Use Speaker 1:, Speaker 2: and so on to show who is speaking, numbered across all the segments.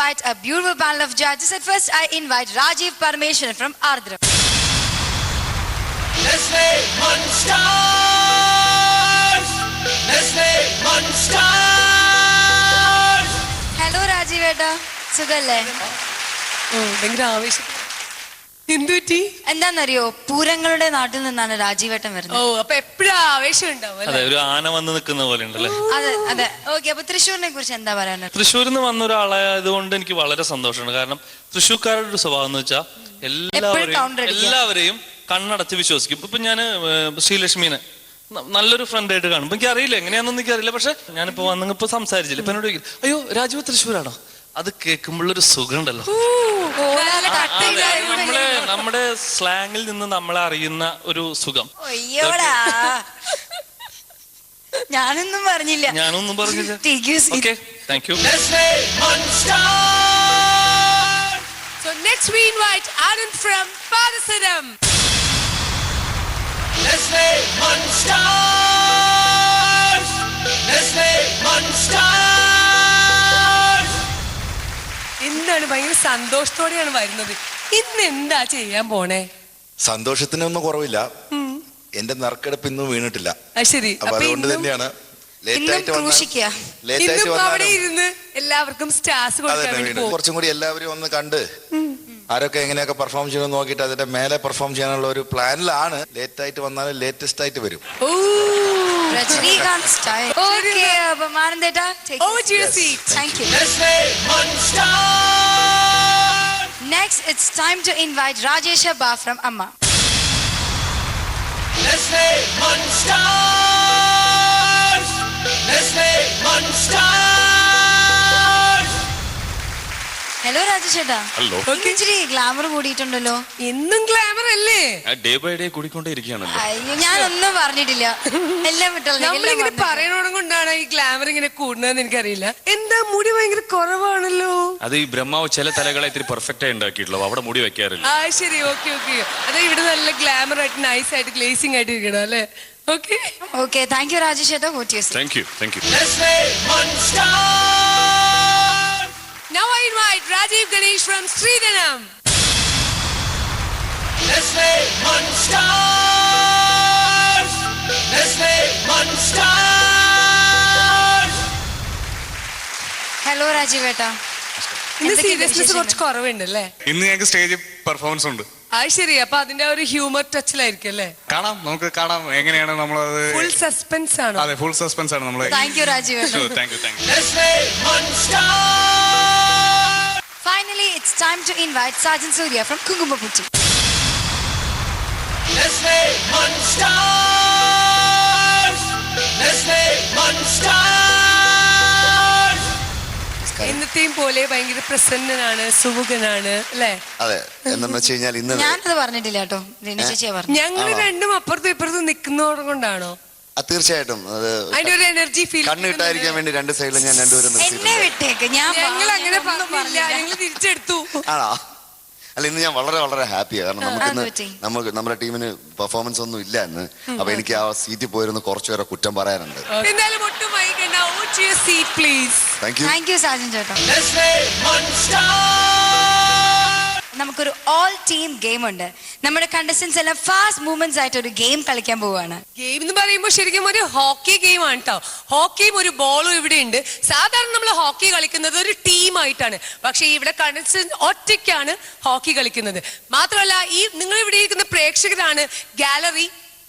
Speaker 1: invite a beautiful panel of judges. At first, I invite Rajiv Parmeshwaran from Ardhra.
Speaker 2: Nestle Munstars! Nestle Munstars!
Speaker 1: Hello, Rajiv Etta. Sugalle.
Speaker 3: ഭയങ്കര ആവേശം. എന്തുപറ്റി?
Speaker 1: എന്താന്നറിയോ, പൂരങ്ങളുടെ നാട്ടിൽ നിന്നാണ് രാജീവേട്ടൻ വരുന്നത്.
Speaker 3: അപ്പൊ എപ്പോഴും ആവേശം ഉണ്ടാവും.
Speaker 4: അതെ, ഒരു ആന വന്ന് നിൽക്കുന്ന പോലെ ഉണ്ടല്ലേ.
Speaker 1: അതെ അതെ. ഓക്കെ, അപ്പൊ തൃശ്ശൂരിനെ കുറിച്ച് എന്താ പറയാനുള്ളത്?
Speaker 4: തൃശ്ശൂരിൽ നിന്ന് വന്ന ഒരാളായതുകൊണ്ട് എനിക്ക് വളരെ സന്തോഷമാണ്. കാരണം തൃശ്ശൂർക്കാരുടെ ഒരു സ്വഭാവം എന്ന് വെച്ചാൽ എല്ലാവരെയും കണ്ണടച്ച് വിശ്വസിക്കും. ഇപ്പൊ ഞാന് ശ്രീലക്ഷ്മീനെ നല്ലൊരു ഫ്രണ്ടായിട്ട് കാണും. എനിക്ക് അറിയില്ല എങ്ങനെയാണെന്ന് എനിക്കറിയില്ല. പക്ഷെ ഞാനിപ്പോ വന്നിപ്പോ സംസാരിച്ചില്ല. ഇപ്പൊ എന്നോട് ചോദിക്കും, അയ്യോ രാജീവ് തൃശ്ശൂരാണോ? അത് കേൾക്കുമ്പോഴൊരു സുഖം ഉണ്ടല്ലോ. നമ്മുടെ സ്ലാങ്ങിൽ നിന്ന് നമ്മളെ അറിയുന്ന ഒരു സുഖം.
Speaker 1: ഞാനൊന്നും പറഞ്ഞില്ല.
Speaker 4: Okay, thank you.
Speaker 3: So next we invite Anand from Padasaram.
Speaker 2: Nestle Munstars! Nestle Munstars!
Speaker 3: എന്താണ് ഭയങ്കര സന്തോഷത്തോടെയാണ് വരുന്നത്. ഇന്ന് എന്താ ചെയ്യാൻ പോണേ?
Speaker 5: സന്തോഷത്തിനൊന്നും കുറവില്ല. എന്റെ നറുക്കെടുപ്പ് ഇന്നും വീണിട്ടില്ല.
Speaker 3: ശരി,
Speaker 5: അപ്പൊ അതുകൊണ്ട് തന്നെയാണ്
Speaker 3: അവിടെ ഇരുന്ന് എല്ലാവർക്കും സ്റ്റാർസ് കൊടുക്കാൻ വേണ്ടി പോകും.
Speaker 5: കുറച്ചും കൂടി എല്ലാവരും ഒന്ന് കണ്ട് ആരൊക്കെ എങ്ങനെയൊക്കെ പെർഫോം ചെയ്യുമെന്ന് നോക്കിയിട്ട് അതിന്റെ മേലെ പെർഫോം ചെയ്യാനുള്ള ഒരു പ്ലാനിലാണ്. ലേറ്റ് ആയിട്ട് വന്നാലും ലേറ്റസ്റ്റ് ആയിട്ട് വരും.
Speaker 1: Rajinikanth style. Okay, Manandeta, take
Speaker 3: your seat.
Speaker 1: Thank you.
Speaker 2: Nestle Munstars!
Speaker 1: Next, it's time to invite Rajesh Abba from Amma.
Speaker 2: Nestle Munstars! Nestle Munstars!
Speaker 1: Hello, Rajesh Abba.
Speaker 4: ഹലോ.
Speaker 1: ഇച്ചിരി ഗ്ലാമർ കൂടിയിട്ടുണ്ടല്ലോ.
Speaker 3: എന്നും ഗ്ലാമർ അല്ലേ?
Speaker 4: Day by day കൂടിക്കൊണ്ടേ ഇരിക്കുകയാണല്ലോ.
Speaker 1: അയ്യോ, ഞാനൊന്നും പറഞ്ഞിട്ടില്ല. എല്ലാം
Speaker 3: നമ്മളിങ്ങനെ പറയണോടും കൊണ്ടാണ് ഈ ഗ്ലാമർ ഇങ്ങനെ കൂടുന്നതെന്ന് എനിക്കറിയില്ല. എന്താ മുടി ഭയങ്കര കുറവാണല്ലോ.
Speaker 4: അത് ഈ ബ്രഹ്മാവ് ചില തലകളെ ഇത്തിരി പെർഫെക്റ്റ് ആയി ഉണ്ടാക്കിയിട്ടുള്ളൂ. അവിടെ മുടി വെക്കാറില്ല.
Speaker 3: ശരി, ഓക്കെ. അതെ, ഇവിടെ നല്ല ഗ്ലാമർ ആയിട്ട് നൈസ് ആയിട്ട് ഗ്ലേസിംഗ് ആയിട്ട് ഇരിക്കണം അല്ലേ?
Speaker 1: ഓക്കെ, താങ്ക് യു രാജേഷ് ഏട്ടാ.
Speaker 4: Thank you.
Speaker 2: Nestle Munstars!
Speaker 3: Now I invite Rajiv Ganesh from Sridhanam.
Speaker 2: Nestle Munstars! Nestle Munstars!
Speaker 1: Hello Rajeev ഏട്ടാ.
Speaker 3: ഇന്ന് സീരിയസ്നെസ് കുറച്ച് കുറവുണ്ടല്ലേ?
Speaker 6: ഇന്ന് ഞങ്ങൾക്ക് സ്റ്റേജ് പെർഫോമൻസ് ഉണ്ട്.
Speaker 3: ശരി, അപ്പൊ അതിന്റെ ഒരു ഹ്യൂമർ ടച്ചിലായിരിക്കും അല്ലേ?
Speaker 6: നമുക്ക് കാണാം എങ്ങനെയാണ് നമ്മളത്.
Speaker 3: ഫുൾ സസ്പെൻസ് ആണ്.
Speaker 6: അതെ, ഫുൾ സസ്പെൻസ് ആണ് നമ്മള്.
Speaker 1: താങ്ക് യു രാജീവ് ഏട്ടാ.
Speaker 6: Thank you.
Speaker 2: Nestle Munstars!
Speaker 1: Finally, it's time to invite Sajan Surya from Kungumaputti.
Speaker 2: Nestle Munstars! Nestle Munstars!
Speaker 3: എന്നത്തെയും പോലെ ഭയങ്കര പ്രസന്നനാണ്, സുമുഖനാണ് അല്ലേ?
Speaker 5: അതെ, എന്താണെന്ന് വെച്ച് കഴിഞ്ഞാൽ ഇന്ന്
Speaker 1: ഞാനത് പറഞ്ഞിട്ടില്ല കേട്ടോ.
Speaker 3: ഞങ്ങൾ രണ്ടും അപ്പുറത്തും ഇപ്പുറത്തും നിൽക്കുന്നതോടെ കൊണ്ടാണോ?
Speaker 5: തീർച്ചയായിട്ടും
Speaker 3: അതിന്റെ ഒരു എനർജി ഫീൽ
Speaker 5: കണ്ണ് കിട്ടാതിരിക്കാൻ വേണ്ടി രണ്ട് സൈഡിലും ഞാൻ രണ്ടുപേരും
Speaker 1: എന്നെ വിട്ടേക്ക്.
Speaker 3: ഞങ്ങൾ അങ്ങനെ പറഞ്ഞില്ല, ഞങ്ങൾ തിരിച്ചെടുത്തു.
Speaker 5: ആണോ? അല്ല, ഇന്ന് ഞാൻ വളരെ വളരെ ഹാപ്പിയാണ്. കാരണം നമുക്ക് നമ്മുടെ ടീമിന് പെർഫോമൻസ് ഒന്നും ഇല്ല ഇന്ന്. അപ്പൊ എനിക്ക് ആ സീറ്റിൽ പോയിരുന്ന് കുറച്ചുപേരെ കുറ്റം പറയാനുണ്ട്.
Speaker 3: എന്തായാലും ഒട്ടും വൈകണ്ട. Seat please.
Speaker 1: Thank you Sajan ചേട്ടാ.
Speaker 2: Nestle Munstars!
Speaker 1: നമുക്കൊരു ഓൾ ടീം ഗെയിം ഉണ്ട്. നമ്മുടെ കണ്ടസ്റ്റൻസ് എല്ലാം ഫാസ്റ്റ് മൂവ്മെന്റ്സ് ആയിട്ട് ഒരു ഗെയിം കളിക്കാൻ പോവാണ്.
Speaker 3: ഗെയിം എന്ന് പറയുമ്പോൾ ശരിക്കും ഒരു ഹോക്കി ഗെയിം ആണ് കേട്ടോ. ഹോക്കിയും ഒരു ബോളും ഇവിടെ ഉണ്ട്. സാധാരണ നമ്മൾ ഹോക്കി കളിക്കുന്നത് ഒരു ടീമായിട്ടാണ്. പക്ഷെ ഇവിടെ കണ്ടസ്റ്റൻസ് ഒറ്റയ്ക്കാണ് ഹോക്കി കളിക്കുന്നത്. മാത്രമല്ല, ഈ നിങ്ങൾ ഇവിടെ ഇരിക്കുന്ന പ്രേക്ഷകരാണ് ഗാലറി.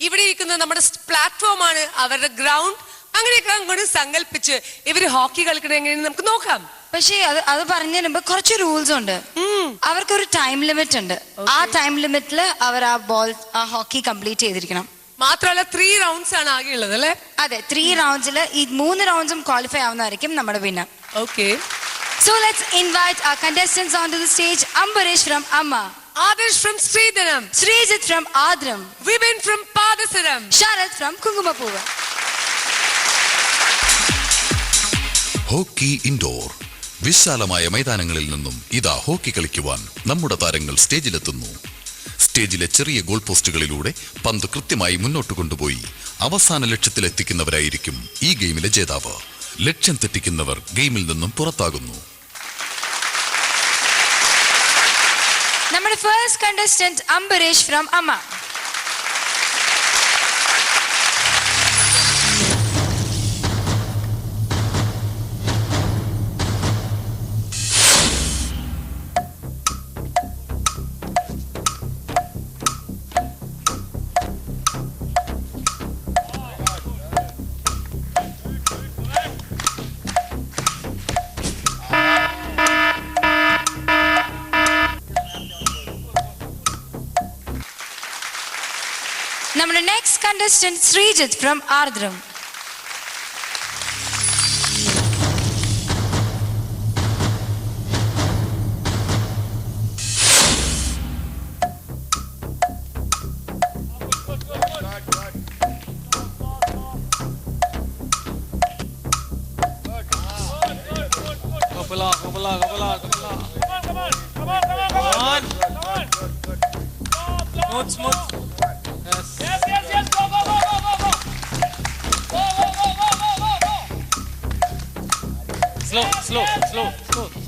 Speaker 3: ഇവിടെ ഇരിക്കുന്നത് നമ്മുടെ പ്ലാറ്റ്ഫോം ആണ്, അവരുടെ ഗ്രൗണ്ട്. അങ്ങനെയൊക്കെ അങ്ങോട്ട് സങ്കല്പിച്ച് ഇവര് ഹോക്കി കളിക്കണത് എങ്ങനെയാണെന്ന് നമുക്ക് നോക്കാം.
Speaker 1: പക്ഷേ അത് പറഞ്ഞതിന് മുമ്പ് കുറച്ച് റൂൾസ് ഉണ്ട്. അവർക്കൊരു ടൈം ലിമിറ്റ് ഉണ്ട്. ആ ടൈം ലിമിറ്റിൽ അവർ ആ ഹോക്കി കംപ്ലീറ്റ് ചെയ്തിരിക്കണം.
Speaker 3: മാത്രമല്ല 3 റൗണ്ട്സ് ആണ് ആകെയുള്ളത് അല്ലേ?
Speaker 1: അതെ, 3 റൗണ്ട്സിൽ ഈ 3 റൗണ്ട്സും ക്വാളിഫൈ ആവുന്നതായിരിക്കും നമ്മുടെ winner.
Speaker 3: Okay,
Speaker 1: so let's invite our contestants onto the stage. Ambarish from Amma,
Speaker 3: Adarsh from Sridhanam,
Speaker 1: Srijit from Ardhram,
Speaker 3: Vibin from Padasaram,
Speaker 1: Sharath from Kungumapuva.
Speaker 7: Hockey indoor. വിശാലമായ മൈതാനങ്ങളിൽ നിന്നും ഇതാ ഹോക്കി കളിക്കുവാൻ നമ്മുടെ താരങ്ങൾ സ്റ്റേജിലെത്തുന്നു. സ്റ്റേജിലെ ചെറിയ ഗോൾ പോസ്റ്റുകളിലൂടെ പന്ത് കൃത്യമായി മുന്നോട്ട് കൊണ്ടുപോയി അവസാന ലക്ഷ്യത്തിലെത്തിക്കുന്നവരായിരിക്കും ഈ ഗെയിമിലെ ജേതാവ്. ലക്ഷ്യം തെറ്റിക്കുന്നവർ ഗെയിമിൽ നിന്നും പുറത്താകുന്നു.
Speaker 1: നമ്മുടെ first contestant Ambareesh from Amma. നമ്മുടെ next contestant Sreejith from Ardram.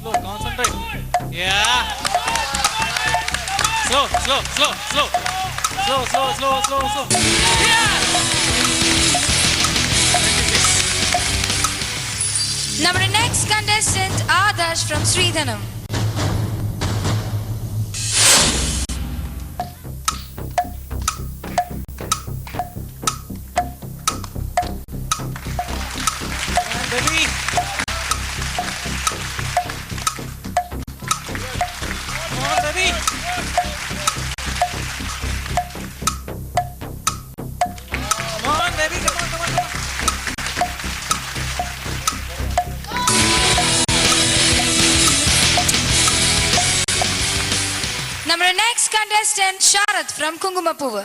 Speaker 2: Slow, concentrate. Yeah. Slow.
Speaker 1: നമ്മുടെ next contestant Adarsh from Sreedhanam.
Speaker 2: Baby. Come on, baby. Come on, baby. Come on.
Speaker 1: നമ്മുടെ next contestant Sharath from Kunkumapoovu.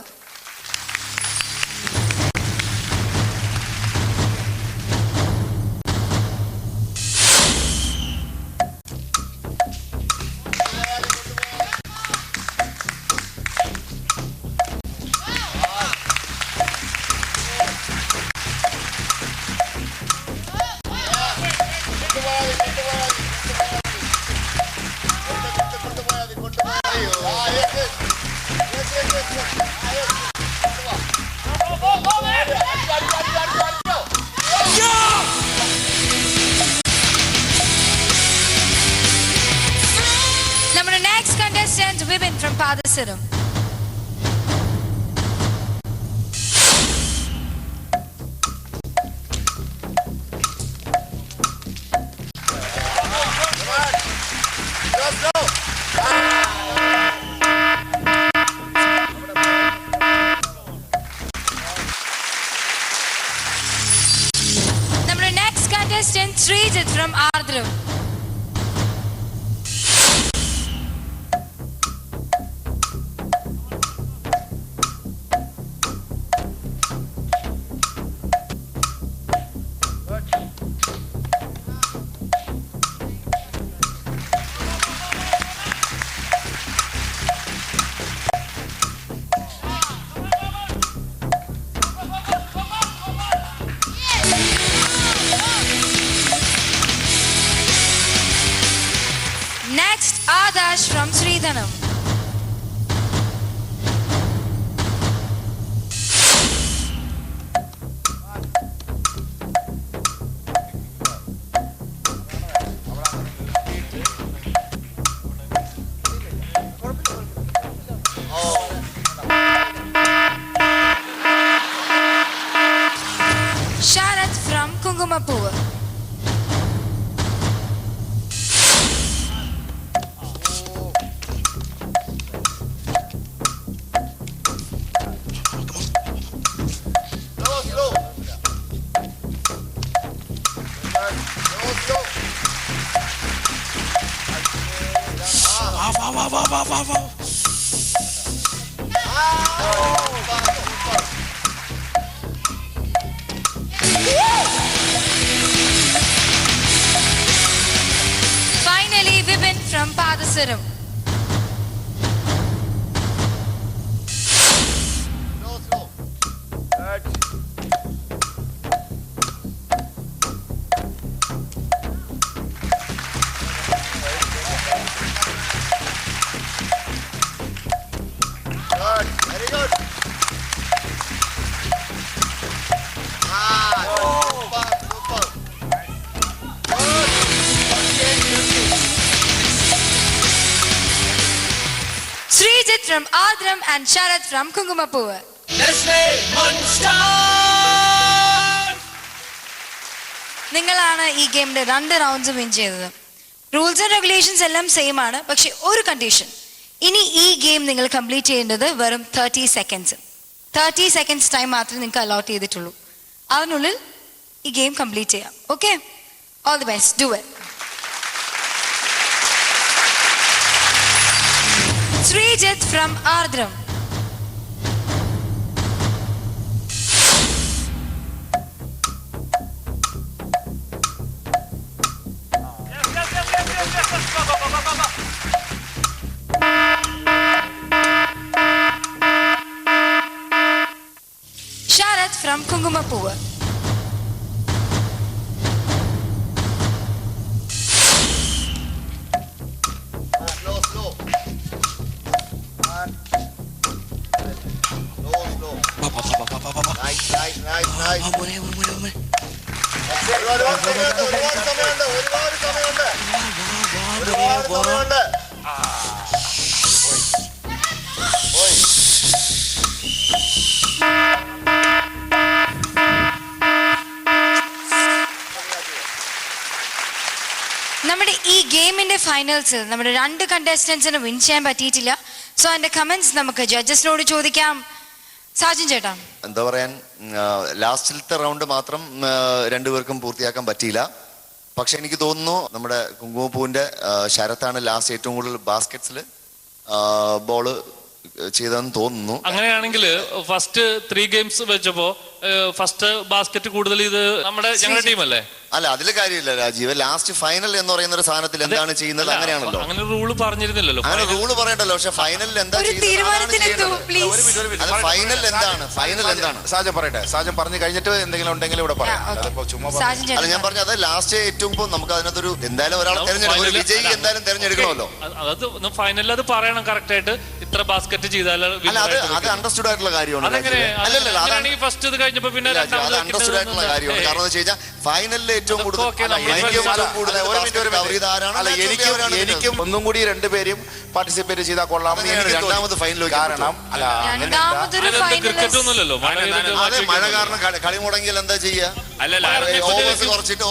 Speaker 1: നമ്മുടെ next contestant Vipin from Padasaram. നമ്മുടെ next contestant Sreejith from Aardram. Next, Adarsh from Sridhanam. Sharath from Kungumapur. Finally, Vipin from Padasiram. Srijit from Adram and Sharath from Kungumapoovu. നിങ്ങളാണ് ഈ ഗെയിമിന്റെ 2 rounds win ചെയ്തത്. Rules and regulations എല്ലാം same ആണ്. പക്ഷെ ഒരു കണ്ടീഷൻ, ഇനി ഈ ഗെയിം നിങ്ങൾ കംപ്ലീറ്റ് ചെയ്യേണ്ടത് വെറും 30 സെക്കൻഡ്സ്. 30 സെക്കൻഡ്സ് ടൈം മാത്രമേ നിങ്ങൾക്ക് അലോട്ട് ചെയ്തിട്ടുള്ളൂ. അതിനുള്ളിൽ ഈ ഗെയിം കംപ്ലീറ്റ് ചെയ്യാം. Okay, all the best, do it. Srijit from Adram. Sharath from Kungumapoovu. നമ്മുടെ ഈ ഗെയിമിന്റെ ഫൈനൽസ് നമ്മുടെ 2 കണ്ടസ്റ്റന്റ്സിന് വിൻ ചെയ്യാൻ പറ്റിയിട്ടില്ല. സോ അതിന്റെ കമന്റ്സ് നമുക്ക് ജഡ്ജസിനോട് ചോദിക്കാം. സാജൻ ചേട്ടാ,
Speaker 5: എന്താ പറയാൻ, ലാസ്റ്റിലത്തെ റൗണ്ട് മാത്രം രണ്ടുപേർക്കും പൂർത്തിയാക്കാൻ പറ്റിയില്ല. പക്ഷെ എനിക്ക് തോന്നുന്നു നമ്മുടെ കുങ്കുമപ്പൂവിന്റെ ശരത്താണ് ലാസ്റ്റ് ഏറ്റവും കൂടുതൽ ബാസ്കറ്റ്സിൽ ബോള് ചെയ്തതെന്ന് തോന്നുന്നു.
Speaker 4: അങ്ങനെയാണെങ്കിൽ ഫസ്റ്റ് 3 ഗെയിംസ് വെച്ചപ്പോ ഫസ്റ്റ് ബാസ്കറ്റ് കൂടുതൽ ഇത് ഞങ്ങളുടെ ടീമല്ലേ?
Speaker 5: അല്ല, അതില് കാര്യമില്ല രാജീവ്. ലാസ്റ്റ് ഫൈനൽ എന്ന് പറയുന്ന ഒരു സാധനത്തിൽ എന്താണ് ചെയ്യുന്നത് അങ്ങനെയാണല്ലോ.
Speaker 4: അങ്ങനെ റൂള് പറഞ്ഞിരുന്നില്ലല്ലോ.
Speaker 5: അങ്ങനെ റൂള് പറയണ്ടല്ലോ. പക്ഷെ ഫൈനലിൽ എന്താ ഫൈനൽ എന്താണ്? ഫൈനൽ എന്താണ്?
Speaker 8: സാജൻ പറയട്ടെ. സാജൻ പറഞ്ഞു കഴിഞ്ഞിട്ട് എന്തെങ്കിലും ഉണ്ടെങ്കിൽ ഇവിടെ പറയാം.
Speaker 5: അല്ല, ഞാൻ പറഞ്ഞത് ലാസ്റ്റ് ഏറ്റവും നമുക്ക് അതിനകത്തൊരു എന്തായാലും ഒരാളെ തെരഞ്ഞെടുക്കും, ഒരു വിജയി എന്തായാലും തെരഞ്ഞെടുക്കണമല്ലോ.
Speaker 4: അത് ഫൈനലിൽ അത് പറയണം കറക്റ്റ് ആയിട്ട്. ഇത്ര ബാസ്കറ്റ് ചെയ്താൽ
Speaker 5: അത് അണ്ടർസ്റ്റുഡ് ആയിട്ടുള്ള കാര്യമാണ്.
Speaker 4: ഫസ്റ്റ് ഇത് കഴിഞ്ഞപ്പോ പിന്നെ
Speaker 5: അത് അണ്ടർസ്റ്റുഡ് ആയിട്ടുള്ള കാര്യമാണ്. കാരണം എന്ന് വെച്ച് കഴിഞ്ഞാൽ ഫൈനലിൽ ഏറ്റവും കൂടുതൽ
Speaker 8: എനിക്കും ഒന്നും കൂടി 2 പേരും പാർട്ടിസിപ്പേറ്റ് ചെയ്താൽ കൊള്ളാമെന്ന് എനിക്ക്
Speaker 5: രണ്ടാമത് ഫൈനൽ.
Speaker 8: കാരണം അല്ല,
Speaker 4: ക്രിക്കറ്റ് ഒന്നുമല്ലോ.
Speaker 5: മഴ കാരണം കളി മുടങ്ങിയാൽ എന്താ ചെയ്യാ? ഓവേഴ്സ് കുറച്ചിട്ട്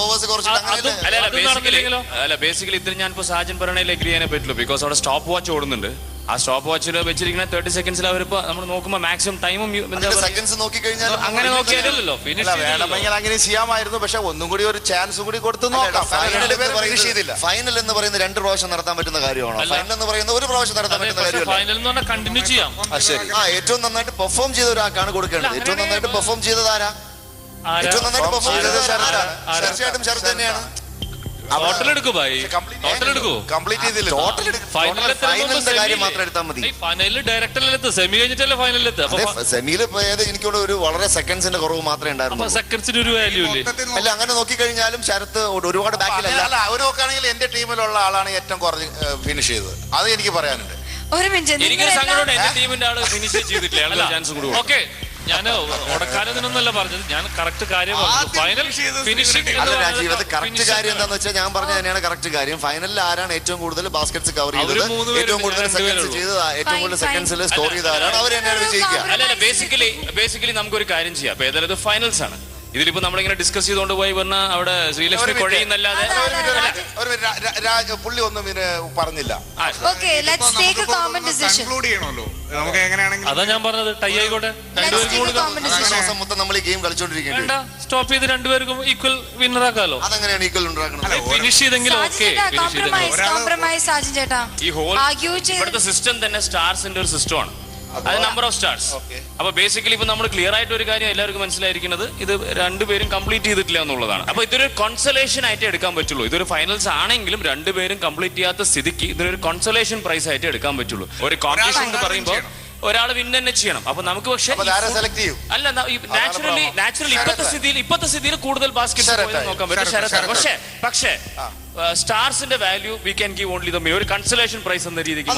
Speaker 9: അല്ല, ബേസിക്കലി ഇതിൽ ഞാനിപ്പോ സാജൻ പറയണേൽ എഗ്രി ചെയ്യാനേ പറ്റുള്ളൂ. ബിക്കോസ് അവിടെ സ്റ്റോപ്പ് വാച്ച് ഓടുന്നുണ്ട്. ആ സ്റ്റോപ്പ് വാച്ചിൽ വെച്ചിരിക്കുന്ന 30 സെക്കൻഡ്സിൽ അവരിപ്പോ നമ്മൾ നോക്കുമ്പോൾ മാക്സിമം ടൈമും
Speaker 5: സെക്കൻഡ്സ് നോക്കി കഴിഞ്ഞാൽ
Speaker 9: അങ്ങനെ നോക്കിയാലല്ലോ
Speaker 8: വേണമെങ്കിൽ അങ്ങനെ ചെയ്യാമായിരുന്നു. പക്ഷെ ഒന്നും കൂടി ഒരു ചാൻസ് കൂടി കൊടുത്തു നോക്കാം.
Speaker 5: ഫൈനൽ എന്ന് പറയുന്നത് 2 പ്രാവശ്യം നടത്താൻ പറ്റുന്ന കാര്യമാണോ? ഫൈനൽ എന്ന് പറയുന്നത് 1 പ്രാവശ്യം നടത്താൻ പറ്റുന്ന കാര്യമല്ല.
Speaker 4: ഫൈനൽ എന്ന് പറഞ്ഞാൽ കണ്ടിന്യൂ ചെയ്യാം.
Speaker 5: ഏറ്റവും നന്നായിട്ട് പെർഫോം ചെയ്ത ഒരാൾക്കാണ് കൊടുക്കേണ്ടത്. ഏറ്റവും നന്നായിട്ട് പെർഫോം ചെയ്തത് ആരാ? ഏറ്റവും നന്നായിട്ട് പെർഫോം ചെയ്തത് തീർച്ചയായിട്ടും ശരത് തന്നെയാണ്.
Speaker 8: കംപ്ലീറ്റ് ചെയ്തില്ല.
Speaker 5: ഫൈനലിന്റെ കാര്യം മാത്രം എടുത്താൽ മതി.
Speaker 4: ഫൈനലിൽ ഡയറക്ടറിലെത്ത്, സെമി കഴിഞ്ഞിട്ടല്ലേ ഫൈനലിലെത്ത്.
Speaker 5: സെമിയിൽ പോയത് എനിക്കുള്ള ഒരു വളരെ സെക്കൻഡ്സിന്റെ കുറവ് മാത്രമേ ഉണ്ടായിരുന്നു.
Speaker 4: സെക്കൻഡ്സിന് ഒരു വാല്യൂ ഇല്ലേ?
Speaker 5: അല്ല, അങ്ങനെ നോക്കിക്കഴിഞ്ഞാലും ശരത്ത് ഒരുപാട് ബാക്കിലല്ല.
Speaker 8: അവർ നോക്കുകയാണെങ്കിൽ എന്റെ ടീമിലുള്ള ആളാണ് ഏറ്റവും കുറഞ്ഞ് ഫിനിഷ് ചെയ്തത്. അത് എനിക്ക് പറയാനുണ്ട്.
Speaker 1: ഒരു മിനിറ്റ്,
Speaker 9: എനിക്കൊരു സങ്കടമുണ്ട്. എന്റെ ടീമിന്റെ ആള് ഫിനിഷ് ചെയ്തിട്ടില്ല. ചാൻസ് കൂടി.
Speaker 4: ഓക്കെ, ഞാൻ ഉടക്കാനൊന്നല്ല പറഞ്ഞത്, ഞാൻ കറക്റ്റ് കാര്യം ഫൈനൽ ഫിനിഷിംഗ്.
Speaker 5: രാജീവ്, അത് കറക്റ്റ് കാര്യം എന്താണെന്ന് വെച്ചാൽ ഞാൻ പറഞ്ഞത് തന്നെയാണ് കറക്റ്റ് കാര്യം. ഫൈനലിൽ ആരാണ് ഏറ്റവും കൂടുതൽ ബാസ്കറ്റ്സ് കവർ ചെയ്തത്, ഏറ്റവും കൂടുതൽ സെക്കൻഡ്സ് ചെയ്തത്, ഏറ്റവും കൂടുതൽ സെക്കൻഡ്സിൽ സ്കോർ ചെയ്ത ആരാണ്, അവർ തന്നെയാണ് വിജയിക്കുക.
Speaker 9: അല്ല, ബേസിക്കലി നമുക്കൊരു കാര്യം ചെയ്യാം. അപ്പൊ ഏതായാലും ഫൈനൽസ് ആണ്. ഇതിലിപ്പോ നമ്മളിങ്ങനെ ഡിസ്കസ് ചെയ്തുകൊണ്ട് പോയി പറഞ്ഞാൽ അവിടെ ശ്രീലക്ഷ്മി കുഴയുന്നല്ലാതെ
Speaker 8: പുള്ളി ഒന്നും പറഞ്ഞില്ല.
Speaker 6: നമുക്ക് എങ്ങനെയാണെങ്കിൽ
Speaker 4: അതാ ഞാൻ പറഞ്ഞത്, ടൈ ആയിക്കോട്ടെ.
Speaker 5: മൊത്തം നമ്മൾ ഈ ഗെയിം കളിച്ചോണ്ടിരിക്കേണ്ട.
Speaker 4: സ്റ്റോപ്പ് ചെയ്ത് 2 പേർക്കും ഈക്വൽ വിന്നർ ആക്കാലോ.
Speaker 5: അതെങ്ങനെയാണ് ഈക്വൽ ഉണ്ടാക്കുന്നത്?
Speaker 4: ഫിനിഷ് ചെയ്തെങ്കിലും ഓക്കെ.
Speaker 9: ഈ ഹോൾ ഇവിടുത്തെ സിസ്റ്റം തന്നെ സ്റ്റാർസിന്റെ ഒരു സിസ്റ്റമാണ്. അത് നമ്പർ ഓഫ് സ്റ്റാർസ്. അപ്പൊ ബേസിക്കലി ഇപ്പൊ നമ്മൾ ക്ലിയർ ആയിട്ട് ഒരു കാര്യം എല്ലാവർക്കും മനസ്സിലായിരിക്കുന്നത്, ഇത് 2 പേരും കംപ്ലീറ്റ് ചെയ്തിട്ടില്ല എന്നുള്ളതാണ്. അപ്പൊ ഇതൊരു കൺസലേഷൻ ആയിട്ട് എടുക്കാൻ പറ്റുള്ളൂ. ഇതൊരു ഫൈനൽസ് ആണെങ്കിലും 2 പേരും കംപ്ലീറ്റ് ചെയ്യാത്ത സ്ഥിതിക്ക് ഇതൊരു കൺസലേഷൻ പ്രൈസ് ആയിട്ട് എടുക്കാൻ പറ്റുള്ളൂ. ഒരു കോമ്പറ്റീഷൻ എന്ന് പറയുമ്പോൾ ഒരാൾ വിൻ തന്നെ ചെയ്യണം. അപ്പൊ നമുക്ക് പക്ഷേ അല്ല, നാച്ചുറലി ഇപ്പോഴത്തെ സ്ഥിതിയിൽ കൂടുതൽ ബാസ്കറ്റ് നോക്കാൻ പറ്റും ശരത്താണ്. പക്ഷേ സ്റ്റാർസിന്റെ value we can give only ഒരു കൺസലേഷൻ പ്രൈസ് എന്ന രീതിക്ക്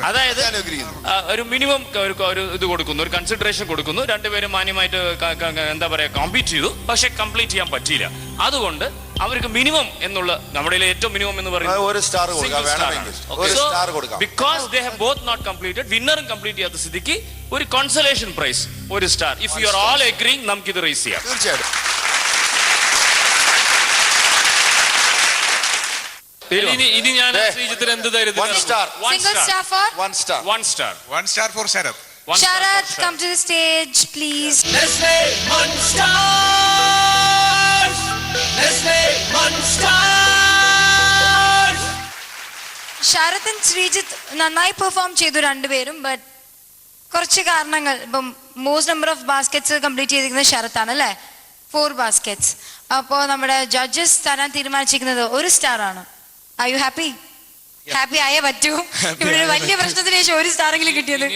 Speaker 9: അതായത് ഒരു മിനിമം ഒരു ഇത് കൊടുക്കുന്നു, ഒരു കൺസിഡറേഷൻ കൊടുക്കുന്നു. രണ്ടുപേരും മാന്യമായിട്ട് എന്താ പറയാ കോമ്പീറ്റ് ചെയ്തു, പക്ഷെ കംപ്ലീറ്റ് ചെയ്യാൻ പറ്റിയില്ല. അതുകൊണ്ട് അവർക്ക് മിനിമം എന്നുള്ള നമ്മുടെ ഏറ്റവും മിനിമം എന്ന് പറയുന്നത് because they have both not completed. വിന്നറും കംപ്ലീറ്റ് ചെയ്യാത്ത സ്ഥിതിക്ക് ഒരു കൺസലേഷൻ പ്രൈസ്, ഒരു star. If you are all agreeing നമുക്ക് ഇത് റേസ് ചെയ്യാം.
Speaker 5: തീർച്ചയായിട്ടും.
Speaker 4: ഇനി ഞാൻ ശ്രീജിത്തിന് എന്ത് തരുന്നു?
Speaker 1: Single star for
Speaker 9: One star.
Speaker 6: 1 star for Sharath.
Speaker 1: Sharath. Come to the stage, please. Sharath and Sreejith നന്നായി പെർഫോം ചെയ്തു രണ്ടുപേരും. ബട്ട് കുറച്ച് കാരണങ്ങൾ, ഇപ്പം most number of baskets complete ചെയ്തിരിക്കുന്നത് ശരത്താണ് അല്ലേ, 4 ബാസ്കറ്റ്സ്. അപ്പോൾ നമ്മുടെ ജഡ്ജസ് തരാൻ തീരുമാനിച്ചിരിക്കുന്നത് 1 സ്റ്റാർ ആണ്. Are you happy? ഹാപ്പി ആയേ പറ്റൂ. ഇവിടെ ഒരു വലിയ പ്രശ്നത്തിന് ശേഷം 1 സ്റ്റാറെങ്കിലും കിട്ടിയത്.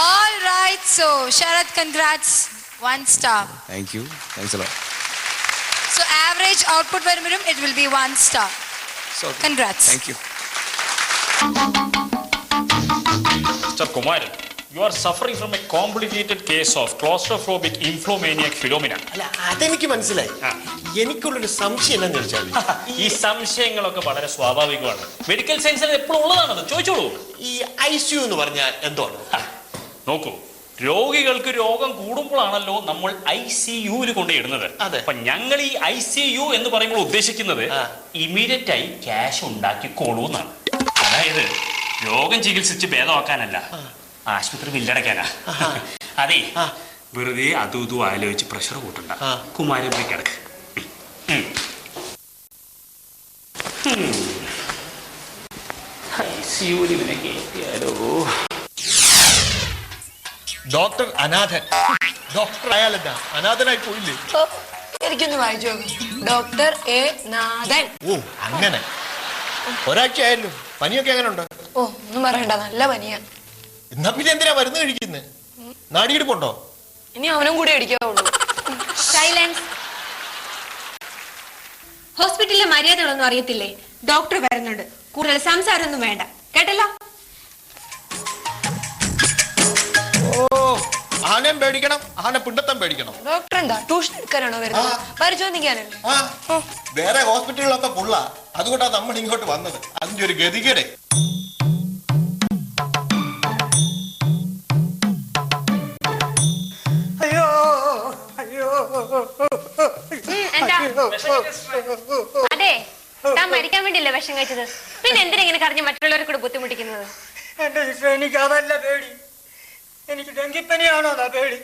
Speaker 1: All right, so Sharath, congrats, 1 star.
Speaker 2: Thank you. Thanks a lot.
Speaker 1: So average output varumbum it will be 1 star.
Speaker 2: So
Speaker 1: congrats.
Speaker 2: Thank you.
Speaker 10: Mr. Kumaran, you are suffering from a complicated case of claustrophobic inflomaniac phenomena.
Speaker 11: അല്ല, അതെനിക്ക് മനസ്സിലായി. എനിക്കുള്ളൊരു സംശയം എന്താണെന്ന് വെച്ചാൽ
Speaker 10: ഈ സംശയങ്ങളൊക്കെ വളരെ സ്വാഭാവികമാണ്. മെഡിക്കൽ സയൻസിൽ എപ്പോഴും ഉള്ളതാണത്. ചോദിച്ചോളൂ.
Speaker 11: ഈ ICU എന്ന് പറഞ്ഞാൽ എന്താണ്?
Speaker 10: നോക്കൂ, രോഗികൾക്ക് രോഗം കൂടുമ്പോഴാണല്ലോ നമ്മൾ ICUവിൽ കൊണ്ടിടുന്നത്. അപ്പൊ ഞങ്ങൾ ഈ ICU എന്ന് പറയുമ്പോൾ ഉദ്ദേശിക്കുന്നത് ഇമീഡിയറ്റ് ആയി ക്യാഷ് ഉണ്ടാക്കിക്കോളൂ എന്നാണ്. അതായത് രോഗം ചികിത്സിച്ച് ഭേദമാക്കാനല്ല, ആശുപത്രി ബില്ലടയ്ക്കാനാ. അതെ, വെറുതെ അതും ഇതും ആലോചിച്ച് പ്രഷർ കൂട്ടണ്ട. കുമാരൻ പോയി കിടക്ക്. ICUവിൽ ഇവനെ കയറ്റിയാലോ.
Speaker 11: ഡോക്ടർ അനാഥൻ. ഡോക്ടർ അയാളെന്താ അനാഥനായി പോയില്ലേ?
Speaker 3: എനിക്കൊന്ന് വായിച്ചോ. ഡോക്ടർ എ നാഥൻ.
Speaker 11: ഓ, അങ്ങനെ. ഒരാഴ്ച ആയല്ലോ. പനിയൊക്കെ എങ്ങനെ ഉണ്ട്?
Speaker 3: ഓ, ഒന്നും പറയണ്ട, നല്ല പനിയാ.
Speaker 11: എന്നാ പിന്നെ എന്തിനാ മരുന്ന് കഴിക്കുന്നത്? നാടിയെടുപ്പുണ്ടോ?
Speaker 3: ഇനി അവനും കൂടി അടിക്കാവുള്ളൂ.
Speaker 12: സൈലൻസ്. ഹോസ്പിറ്റലിലെ മര്യാദകളൊന്നും അറിയത്തില്ലേ? ഡോക്ടർ വരുന്നുണ്ട്, കൂടുതൽ സംസാരമൊന്നും വേണ്ട, കേട്ടല്ലോ.
Speaker 11: ഓ, ആനയും പേടിക്കണം, ആന പിണ്ടത്തം പേടിക്കണം.
Speaker 3: ഡോക്ടർ എന്താ ട്യൂഷൻ എടുക്കാനാണോ വരുന്നത്? പരിശോധിക്കാനല്ലേ?
Speaker 11: വേറെ ഹോസ്പിറ്റലുകളൊക്കെ ഫുള്ള, അതുകൊണ്ടാണ് നമ്മൾ ഇങ്ങോട്ട് വന്നത്. അതിന്റെ ഒരു ഗതികേട്.
Speaker 12: അതെ, താൻ മരിക്കാൻ വേണ്ടിയല്ലേ വിഷം കഴിച്ചത്? പിന്നെ എന്തിനാ ഇങ്ങനെ കറിഞ്ഞ് മറ്റുള്ളവരെ കൂടെ ബുദ്ധിമുട്ടിക്കുന്നത്?
Speaker 13: എന്റെ ശിക്ഷ എനിക്ക് അതല്ല പേടി, എനിക്ക് ഡെങ്കിപ്പനിയാണോ അതാ പേടി.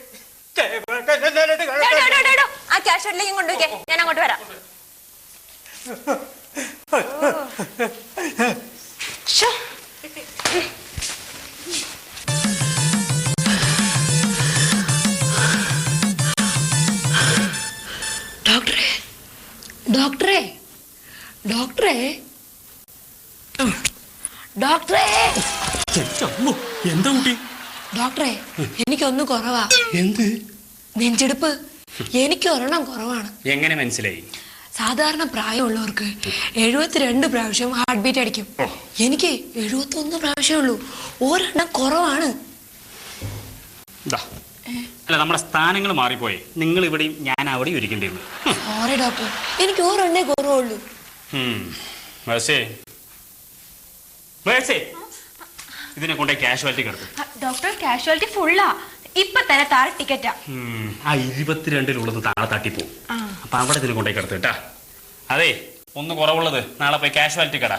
Speaker 12: ആ ക്യാഷ് ഷോട്ടിലേക്ക് കൊണ്ടുപോയിക്കേ, ഞാൻ അങ്ങോട്ട് വരാം.
Speaker 3: ഡോക്ടറെ, ഡോക്ടറെ, ഡോക്ടറെ, ഡോക്ടറെ.
Speaker 10: എന്താ കുട്ടി?
Speaker 3: ഡോക്ടറെ, എനിക്കൊന്ന് കുറവാ.
Speaker 10: എന്ത്?
Speaker 3: നെഞ്ചെടുപ്പ്. എനിക്ക് ഒരെണ്ണം കുറവാണ്.
Speaker 10: എങ്ങനെ മനസ്സിലായി?
Speaker 3: സാധാരണ പ്രായമുള്ളവർക്ക് 72 പ്രാവശ്യം ഹാർട്ട് ബീറ്റ് അടിക്കും. എനിക്ക് 71 പ്രാവശ്യമേ ഉള്ളൂ. ഒരെണ്ണം കുറവാണ്.
Speaker 10: അല്ല, നമ്മുടെ സ്ഥാനങ്ങൾ മാറിപ്പോയി. നിങ്ങൾ ഇവിടെയും ഞാൻ അവിടെയും ഇരിക്കേണ്ടിയിരുന്നു.
Speaker 3: സോറി ഡോക്ടർ, എനിക്ക് ഒരെണ്ണേ കുറവുള്ളൂ.
Speaker 10: ഇതിനെ കൊണ്ടേ കാഷ്വാലിറ്റി കിടക്കും.
Speaker 12: ഡോക്ടർ, കാഷ്വാലിറ്റി ഫുള്ളാ. ഇപ്പൊ തന്നെ താഴെ ടിക്കറ്റാ.
Speaker 10: ആ 22-ലുള്ളത് താഴെ തട്ടിപ്പോവും. അപ്പൊ അവിടെ ഇതിനെ കൊണ്ടേ കിടത്തു കേട്ടാ. അതെ, ഒന്ന് കുറവുള്ളത് നാളെ പോയി കാഷ്വാലിറ്റി കട.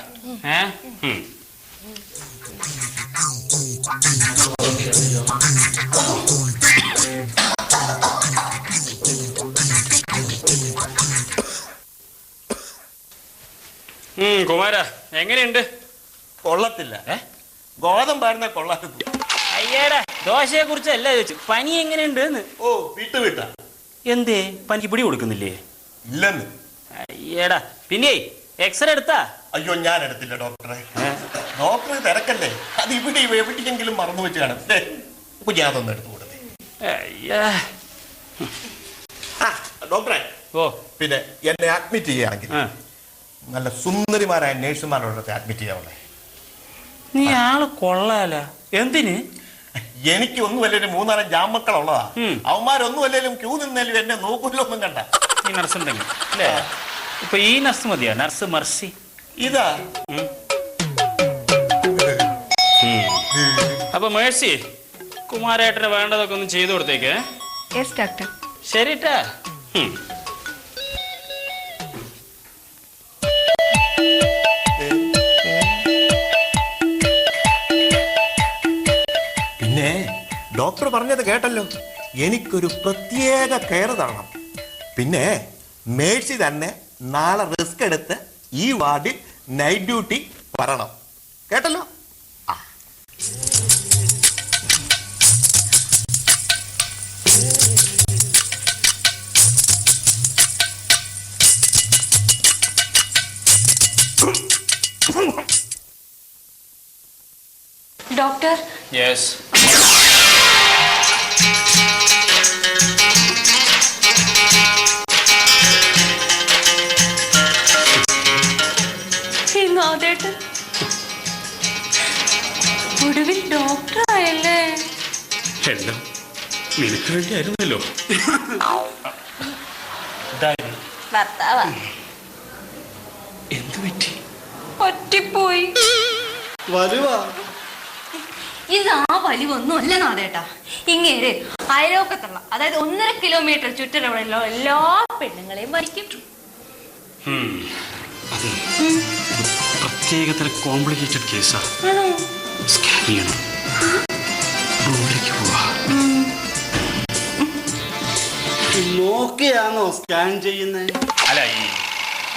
Speaker 10: കുമാര, എങ്ങനെയുണ്ട്?
Speaker 11: കൊള്ളത്തില്ല. ഗോതമ്പായിരുന്ന കൊള്ളാത്ത.
Speaker 10: അയ്യേടാ, ദോശയെ കുറിച്ചല്ല ചോദിച്ചു, പനി എങ്ങനെയുണ്ട്?
Speaker 11: ഓ, വിട്ടു.
Speaker 10: എന്തേ, പനിക്ക് പിടി കൊടുക്കുന്നില്ലേ?
Speaker 11: ഇല്ലെന്ന്.
Speaker 10: അയ്യേടാ, പിന്നെ എക്സ്റേ എടുത്താ?
Speaker 11: അയ്യോ, ഞാൻ എടുത്തില്ല ഡോക്ടറെ. ഡോക്ടർ തിരക്കല്ലേ, അത് ഇവിടെ എവിടെയെങ്കിലും മറന്നു വെച്ച് കാണും. ഞാനൊന്ന് എടുത്തു കൊടുത്തേ.
Speaker 10: അയ്യാ,
Speaker 11: ഡോക്ടറെ
Speaker 10: ഓ
Speaker 11: പിന്നെ എന്നെ അഡ്മിറ്റ് ചെയ്യുകയാണെങ്കിൽ നല്ല സുന്ദരിമാരായ നേഴ്സുമാരോടൊക്കെ അഡ്മിറ്റ് ചെയ്യാവുള്ളേ.
Speaker 10: നീ ആള് കൊള്ളാല. എന്തിന്?
Speaker 11: എനിക്ക് ഒന്നുമല്ലേലും 3-4 ജാമക്കളുള്ളതാ. അവന്മാരൊന്നുമല്ലേലും ക്യൂ നിന്നേലും എന്നെ നോക്കൂല്ലോ ഒന്നും കണ്ട.
Speaker 10: ഈ നർസ് ഉണ്ടെങ്കിൽ അല്ലേ? ഇപ്പൊ ഈ നർസ് മതിയോ? നർസ് മർസി
Speaker 11: ഇതാ.
Speaker 10: അപ്പൊ മേഴ്സി, കുമാരേട്ടന് വേണ്ടതൊക്കെ ഒന്ന് ചെയ്തു കൊടുത്തേക്ക്.
Speaker 12: ഡോക്ടർ.
Speaker 10: ശരിട്ടാ.
Speaker 11: പിന്നെ ഡോക്ടർ പറഞ്ഞത് കേട്ടല്ലോ, എനിക്കൊരു പ്രത്യേക കെയർ തരണം. പിന്നെ മേഴ്സി തന്നെ നാളെ റിസ്ക് എടുത്ത് ഈ വാർഡിൽ നൈറ്റ് ഡ്യൂട്ടി വരണം. കേട്ടല്ലോ?
Speaker 12: ഡോക്ടർ.
Speaker 10: യെസ്.
Speaker 12: ഒടുവിൽ ഡോക്ടർ ആയല്ലേ?
Speaker 10: എല്ലാം നിനക്ക് വേണ്ടിയായിരുന്നല്ലോ.
Speaker 12: ഭർത്താവാ.
Speaker 10: എന്ത് പറ്റി?
Speaker 12: പറ്റിപ്പോയി.
Speaker 13: വരുവാ.
Speaker 12: ഇത് ആ വലിവൊന്നും അല്ല നാദേട്ടാ. ഇങ്ങേര് അയലോക്കത്തുള്ള, അതായത് 1.5 കിലോമീറ്റർ ചുറ്റളവിലുള്ള എല്ലാ പെണ്ണുങ്ങളെയും ഭരിക്കും.
Speaker 10: അതെ, പ്രത്യേകതര കോംപ്ലിക്കേറ്റഡ് കേസാ. സ്കാൻ ചെയ്യണം. റൂമിലേക്ക് പോവാ.
Speaker 13: നോക്കിയാണോ സ്കാൻ ചെയ്യുന്നത്?
Speaker 10: അല്ല, ഈ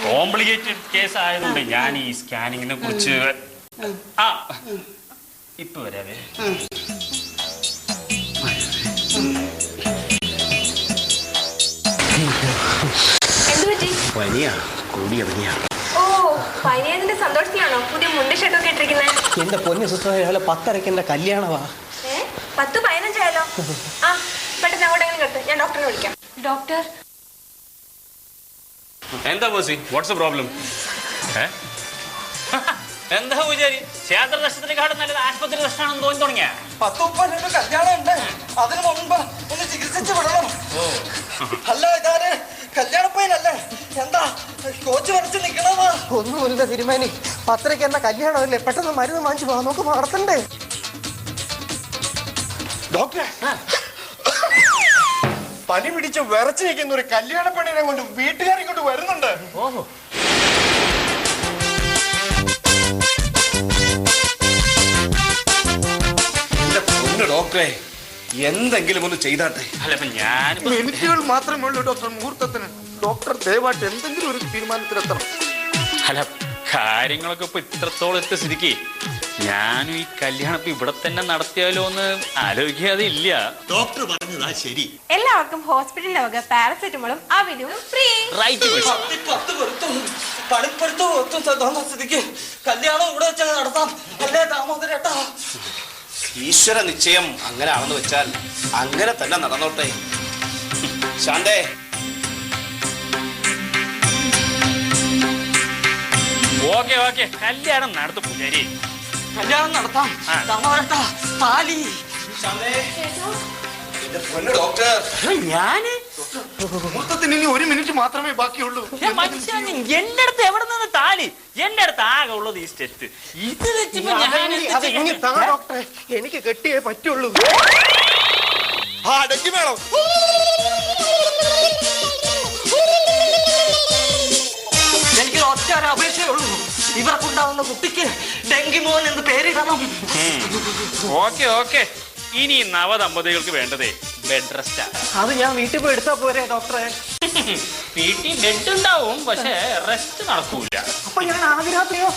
Speaker 10: കോംപ്ലിക്കേറ്റഡ് കേസ് ആയതുകൊണ്ട് ഞാൻ ഈ സ്കാനിങ്ങിനെ കുറിച്ച് ഇപ്പൊ വരാവേ.
Speaker 11: പനിയാ, കൂടിയ പനിയാ.
Speaker 12: ഓ, പനിയതിന്റെ സന്തോഷത്തിലാണോ പുതിയ മുണ്ട് ഷർട്ടൊക്കെ ഇട്ടിരിക്കുന്നത്?
Speaker 13: എന്റെ പൊന്നു സിസ്റ്റർ, 10:30 എന്റെ കല്യാണവാ.
Speaker 12: 10-15 ആയാലോ? ആ, പെട്ടെന്ന് അങ്ങോട്ടെങ്കിലും കേട്ട് ഞാൻ ഡോക്ടറിനെ വിളിക്കാം. ഡോക്ടർ.
Speaker 10: എന്താ ബോസി, വാട്ട്സ് ദ പ്രോബ്ലം? എന്താ പൂജാരി, ക്ഷേത്ര ദർശനത്തിനെക്കാളും നല്ലത് ആശുപത്രി ദർശനമാണെന്ന് തോന്നി തുടങ്ങിയ?
Speaker 13: 10-15 കല്യാണം ഉണ്ട്. അതിന് മുൻപ് ഒന്ന് ചികിത്സിച്ച് വിടണം. അല്ല, ഇതാര് കല്യാണപ്പയനല്ലേ? എന്താ കോച്ച് വരച്ച് നിക്കണത്? ഒന്നുമില്ല തിരുമേനി, 10:30 എന്റെ കല്യാണമല്ലേ. പെട്ടെന്ന് മരുന്ന് വാങ്ങിച്ചു പോവാ, നമുക്ക് നടത്തണ്ടേ?
Speaker 11: ഡോക്ടറെ, പനി പിടിച്ച് വിറച്ചു നിൽക്കുന്ന ഒരു കല്യാണ പെണ്ണിനെ കൊണ്ട് വീട്ടുകാരിങ്ങോട്ട് വരുന്നുണ്ട്.
Speaker 10: ഓഹോ.
Speaker 11: എന്റെ പൊന്നു ഡോക്ടറെ, എന്തെങ്കിലും ഒന്ന് ചെയ്താട്ടെ.
Speaker 10: അല്ല, ഇപ്പൊ ഞാൻ
Speaker 11: മിനിറ്റുകൾ മാത്രമേ ഉള്ളൂ ഡോക്ടർ മുഹൂർത്തത്തിന്. ഡോക്ടർ ദയവായിട്ട് എന്തെങ്കിലും ഒരു തീരുമാനത്തിലെത്തണം.
Speaker 10: അല്ല, കാര്യങ്ങളൊക്കെ ഇപ്പൊ ഇത്രത്തോളം എത്തിയ സ്ഥിതിക്ക് ഞാനും ഈ കല്യാണം ഇപ്പൊ ഇവിടെ തന്നെ നടത്തിയാലോ എന്ന് ആലോചിക്കാതെ ഇല്ല.
Speaker 11: ഡോക്ടർ പറഞ്ഞതാ ശരി.
Speaker 12: എല്ലാവർക്കും ഹോസ്പിറ്റലിന്റെ വക പാരസെറ്റമോളും അവിലും ഫ്രീ.
Speaker 13: സ്ഥിതിക്ക് കല്യാണം ഇവിടെ വെച്ച് നടത്താം അല്ലേ ദാമോദരേട്ടാ?
Speaker 8: ഈശ്വര നിശ്ചയം അങ്ങനെയാണെന്ന് വെച്ചാൽ അങ്ങനെ തന്നെ നടന്നോട്ടെ. ശാന്തേ,
Speaker 10: ഓക്കെ ഓക്കെ, കല്യാണം നടത്തും പൂജാരി.
Speaker 13: കല്യാണം നടത്താം ദാമോദരേട്ടാ. താലി.
Speaker 8: ഡോക്ടർ,
Speaker 10: ഞാന്
Speaker 11: മുഹൂർത്തത്തിന് ഇനി 1 മിനിറ്റ് മാത്രമേ ബാക്കിയുള്ളൂ.
Speaker 10: എന്റെ അടുത്ത് എവിടെ നിന്ന് താലി? എന്റെ അടുത്ത് ആകെ ഉള്ളത് ഈ സ്റ്റെറ്റ്. ഇത് വെച്ചിപ്പോ
Speaker 11: ഡോക്ടറെ, എനിക്ക് കെട്ടിയേ പറ്റുള്ളൂ. ഡെങ്കി വേണം.
Speaker 13: എനിക്കൊരു ഒറ്റ അപേക്ഷയേ ഉള്ളൂ. ഇവർക്കുണ്ടാവുന്ന കുട്ടിക്ക് ഡെങ്കി മോൻ എന്ന് പേരിടണം.
Speaker 10: ഓക്കെ ഓക്കെ, ഇനി നവദമ്പതികൾക്ക് വേണ്ടതേ ബെഡ് റെസ്റ്റാ.
Speaker 13: അത് ഞാൻ വീട്ടിൽ പോയി എടുത്താ പോരെ ഡോക്ടറെ?
Speaker 10: വീട്ടിൽ ബെഡ് ഉണ്ടാവും, പക്ഷെ റെസ്റ്റ് നടക്കൂല.
Speaker 13: അപ്പൊ ഞാൻ ആദ്യ രാത്രിയോ?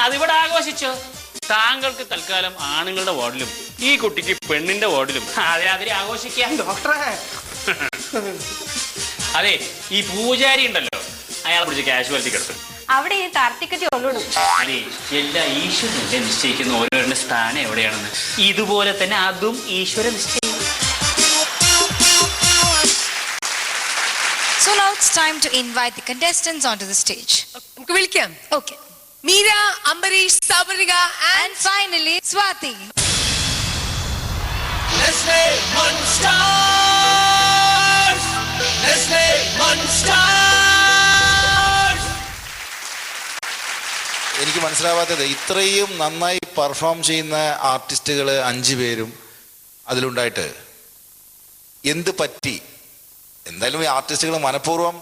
Speaker 10: അതിവിടെ ആഘോഷിച്ചോ. താങ്കൾക്ക് തൽക്കാലം ആണുങ്ങളുടെ വാർഡിലും ഈ കുട്ടിക്ക് പെണ്ണിന്റെ വാർഡിലും അതേ ആഘോഷിക്കാം
Speaker 13: ഡോക്ടറെ.
Speaker 10: അതെ, ഈ പൂജാരി ഉണ്ടല്ലോ, അയാളെ പിടിച്ച് കാഷ്വാലിറ്റി കിടത്തും.
Speaker 12: അവിടെ ഈ താർത്തിക്കറ്റി ഒന്നുള്ളൂ.
Speaker 10: അതെ, എല്ലാ ഈശ്വരനല്ലേ നിശ്ചയിക്കുന്ന ഓരോരുടെ സ്ഥാനം എവിടെയാണെന്ന്. ഇതുപോലെ തന്നെ അതും ഈശ്വര നിശ്ചയം.
Speaker 1: So So now it's time to invite the contestants onto the stage.
Speaker 3: നമുക്ക് വിളിക്കാം.
Speaker 1: Okay.
Speaker 3: Meera, Ambareesh, സാബർണിക
Speaker 1: And finally, Swati.
Speaker 8: എനിക്ക് മനസ്സിലാവാത്തത് ഇത്രയും നന്നായി പെർഫോം ചെയ്യുന്ന ആർട്ടിസ്റ്റുകൾ 5 പേരും അതിലുണ്ടായിട്ട് എന്ത് പറ്റി? എന്തായാലും ഈ ആർട്ടിസ്റ്റുകൾ മനഃപൂർവ്വം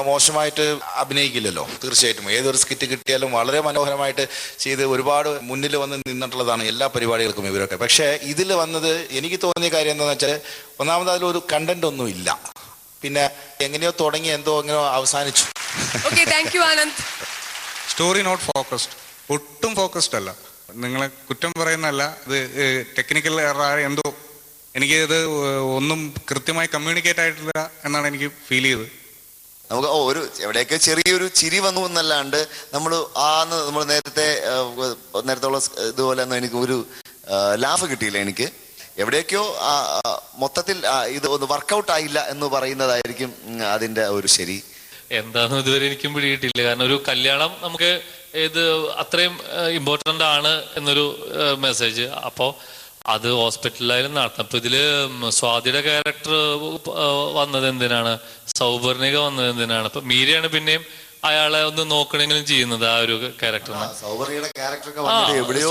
Speaker 8: മോശമായിട്ട് അഭിനയിക്കില്ലല്ലോ. തീർച്ചയായിട്ടും ഏതൊരു സ്കിറ്റ് കിട്ടിയാലും വളരെ മനോഹരമായിട്ട് ചെയ്ത് ഒരുപാട് മുന്നിൽ വന്ന് നിന്നിട്ടുള്ളതാണ് എല്ലാ പരിപാടികൾക്കും ഇവരൊക്കെ. പക്ഷേ ഇതിൽ വന്നത് എനിക്ക് തോന്നിയ കാര്യം എന്താണെന്ന് വെച്ചാൽ, ഒന്നാമത് അതിലൊരു കണ്ടന്റ് ഒന്നും ഇല്ല. പിന്നെ എങ്ങനെയോ തുടങ്ങി എന്തോ എങ്ങനെയോ അവസാനിച്ചു.
Speaker 6: സ്റ്റോറി നോട്ട് ഫോക്കസ്ഡ്, ഒട്ടും ഫോക്കസ്ഡ് അല്ല. നിങ്ങളെ കുറ്റം പറയുന്നതല്ല, ഇത് ടെക്നിക്കൽ എറർ എന്തോ, എനിക്കിത് ഒന്നും കൃത്യമായി കമ്മ്യൂണിക്കേറ്റ് ആയിട്ടില്ല എന്നാണ് എനിക്ക് ഫീൽ ചെയ്തത്.
Speaker 5: നമുക്ക് ഒരു എവിടെയൊക്കെ ചെറിയൊരു ചിരി വന്നു എന്നല്ലാണ്ട് നമ്മൾ നേരത്തെ ഉള്ള ഇതുപോലെ ഒന്നും എനിക്ക് ഒരു ലാഫ് കിട്ടിയില്ല. എനിക്ക് എവിടെയൊക്കെയോ മൊത്തത്തിൽ ഇത് ഒന്ന് വർക്കൗട്ട് ആയില്ല എന്ന് പറയുന്നതായിരിക്കും അതിന്റെ ഒരു ശരി.
Speaker 4: എന്താണെന്ന് ഇതുവരെ എനിക്കും പിടികിട്ടില്ല. കാരണം ഒരു കല്യാണം നമുക്ക് ഇത് അത്രയും ഇമ്പോർട്ടൻ്റ് ആണ് എന്നൊരു മെസ്സേജ്. അപ്പോൾ അത് ഹോസ്പിറ്റലിലായാലും നടത്താം. അപ്പൊ ഇതില് സ്വാതിയുടെ ക്യാരക്ടർ വന്നത് എന്തിനാണ്, സൗവർണിക വന്നത് എന്തിനാണ്? അപ്പൊ മീരയാണ് പിന്നെയും അയാളെ ഒന്ന് നോക്കണെങ്കിലും ചെയ്യുന്നത് ആ ഒരു ക്യാരക്ടറിനെ.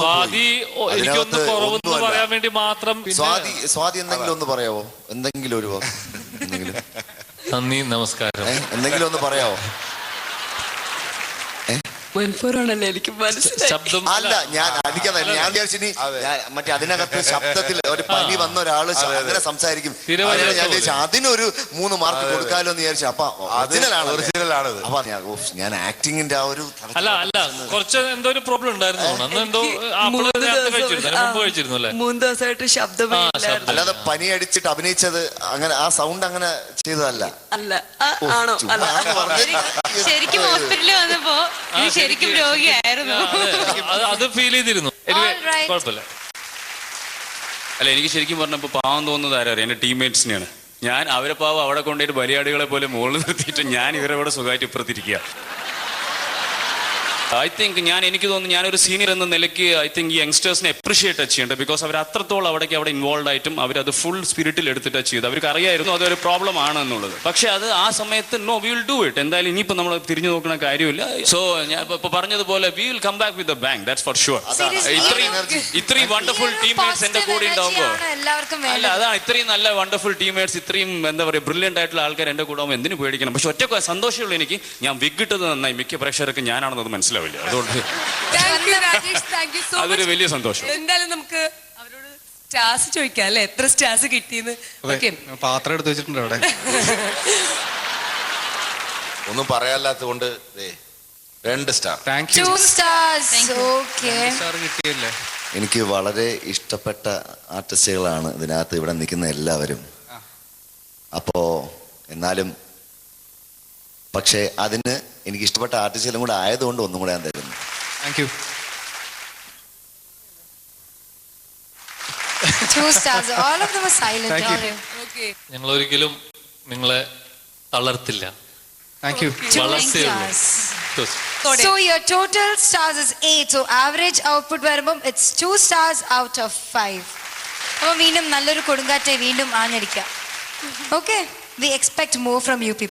Speaker 4: സ്വാതി എനിക്കൊന്ന് കുറവെന്ന് പറയാൻ വേണ്ടി മാത്രം.
Speaker 5: സ്വാതി എന്തെങ്കിലും ഒന്ന് പറയാവോ? എന്തെങ്കിലും ഒരു
Speaker 4: നന്ദി, നമസ്കാരം.
Speaker 5: എന്തെങ്കിലും ഒന്ന് പറയാവോ?
Speaker 3: എനിക്ക്
Speaker 4: ശബ്ദം
Speaker 5: അല്ല, ഞാൻ വിചാരിച്ചു മറ്റേ അതിനകത്ത് ശബ്ദത്തിൽ ഒരു പനി വന്ന ഒരാള് അങ്ങനെ സംസാരിക്കും. ഞാൻ വിചാരിച്ചു അതിനൊരു 3 മാർക്ക് കൊടുക്കാലോ എന്ന് വിചാരിച്ചു. അപ്പൊ ഒറിജിനലാണ്. അപ്പൊ ഞാൻ ആക്ടിങ്ങിന്റെ ആ ഒരു
Speaker 4: കുറച്ച് എന്തോ ഒരു പ്രോബ്ലം ഉണ്ടായിരുന്നു. അന്ന് എന്തോ കഴിച്ചിരുന്നു അല്ലേ?
Speaker 3: 3 ദിവസമായിട്ട് ശബ്ദമേ
Speaker 5: അല്ലാതെ പനി അടിച്ചിട്ട് അഭിനയിച്ചത് അങ്ങനെ ആ സൗണ്ട് അങ്ങനെ ചെയ്തതല്ല.
Speaker 12: ശരിക്കും ഹോസ്പിറ്റലിൽ വന്നപ്പോ ശരിക്കും രോഗിയായിരുന്നു.
Speaker 4: അത് ഫീൽ ചെയ്തിരുന്നു. കുഴപ്പമില്ല.
Speaker 9: അല്ല, എനിക്ക് ശരിക്കും പറഞ്ഞപ്പോ പാവം തോന്നുന്നത് ആരാറിയാം? എന്റെ ടീംമേറ്റ്സിനെയാണ്. ഞാൻ അവരെ പാവം അവിടെ കൊണ്ടുപോയിട്ട് ബലിയാടുകളെ പോലെ മുകളിൽ നിർത്തിയിട്ട് ഞാൻ ഇവരെ സുഖമായിട്ട് ഇപ്പുറത്തിരിക്കുക. എനിക്ക് തോന്നുന്നു ഞാനൊരു സീനിയർ എന്ന നിലയ്ക്ക് ഈ യങ്സ്റ്റേഴ്സിനെ അപ്രിഷിയേറ്റ് ചെയ്യേണ്ടത്. ബിക്കോസ് അവർ അത്രത്തോളം അവിടെ ഇൻവോൾവ് ആയിട്ടും അവരത് ഫുൾ സ്പിരിറ്റിൽ എടുത്തിട്ട് ചെയ്തു. അവർക്ക് അറിയായിരുന്നു അതൊരു പ്രോബ്ലം ആണ് എന്നുള്ളത്. പക്ഷെ അത് ആ സമയത്ത് no, we will do it. എന്തായാലും ഇനിയിപ്പോ നമ്മൾ തിരിഞ്ഞു നോക്കുന്ന കാര്യമില്ല. സോ ഞാൻ ഇപ്പൊ പറഞ്ഞതുപോലെ we will come back with a bang, that's for sure. ഇത്രയും വണ്ടർഫുൾ ടീംമേറ്റ്സ് എന്റെ കൂടെ ഉണ്ടാവുമ്പോ അല്ല, അതാണ് ഇത്രയും നല്ല വണ്ടർഫുൾ ടീംമേറ്റ്സ്, ഇത്രയും എന്താ പറയുക ബ്രില്യന്റ് ആയിട്ടുള്ള ആൾക്കാർ എന്റെ കൂടെ ആവുമ്പോൾ എന്തിനു പേടിക്കണം? പക്ഷെ ഒറ്റ സന്തോഷമുള്ള എനിക്ക്, ഞാൻ വിഗിട്ടത് നന്നായി. മിക്ക പ്രേക്ഷകർക്ക് ഞാനാണെന്നത് മനസ്സിലാവും. അതുകൊണ്ട് അതൊരു വലിയ സന്തോഷം.
Speaker 3: എന്തായാലും നമുക്ക് അവരോട് സ്റ്റാർസ് ചോദിക്കാം അല്ലെ, എത്ര സ്റ്റാർസ് കിട്ടിയെന്ന്.
Speaker 6: പാത്രം എടുത്ത് വെച്ചിട്ടുണ്ട് അവിടെ.
Speaker 8: ഒന്നും പറയാല്ലാത്തത് കൊണ്ട് 2 star.
Speaker 6: Thank you.
Speaker 1: 2 stars. Okay.
Speaker 6: കിട്ടിയല്ലേ?
Speaker 5: എനിക്ക് വളരെ ഇഷ്ടപ്പെട്ട ആർട്ടിസ്റ്റുകളാണ് ഇതിനകത്ത് ഇവിടെ നിൽക്കുന്ന എല്ലാവരും. അപ്പോ എന്നാലും പക്ഷേ അതിന് എനിക്ക് ഇഷ്ടപ്പെട്ട ആർട്ടിസ്റ്റുകളും കൂടെ ആയതുകൊണ്ട് ഒന്നും കൂടെ ഞാൻ തരുന്നു.
Speaker 6: Thank you.
Speaker 1: 2 stars. All of them are silent.
Speaker 4: ഞങ്ങൾ ഒരിക്കലും നിങ്ങളെ തളർത്തില്ല.
Speaker 6: Thank you.
Speaker 1: So your total stars is 8. So average output വരുമ്പം it's 2 stars out of 5. അപ്പോൾ വീണ്ടും നല്ലൊരു കൊടുങ്കാറ്റെ വീണ്ടും ആഞ്ഞടിക്കാം. Okay, we expect more from you people.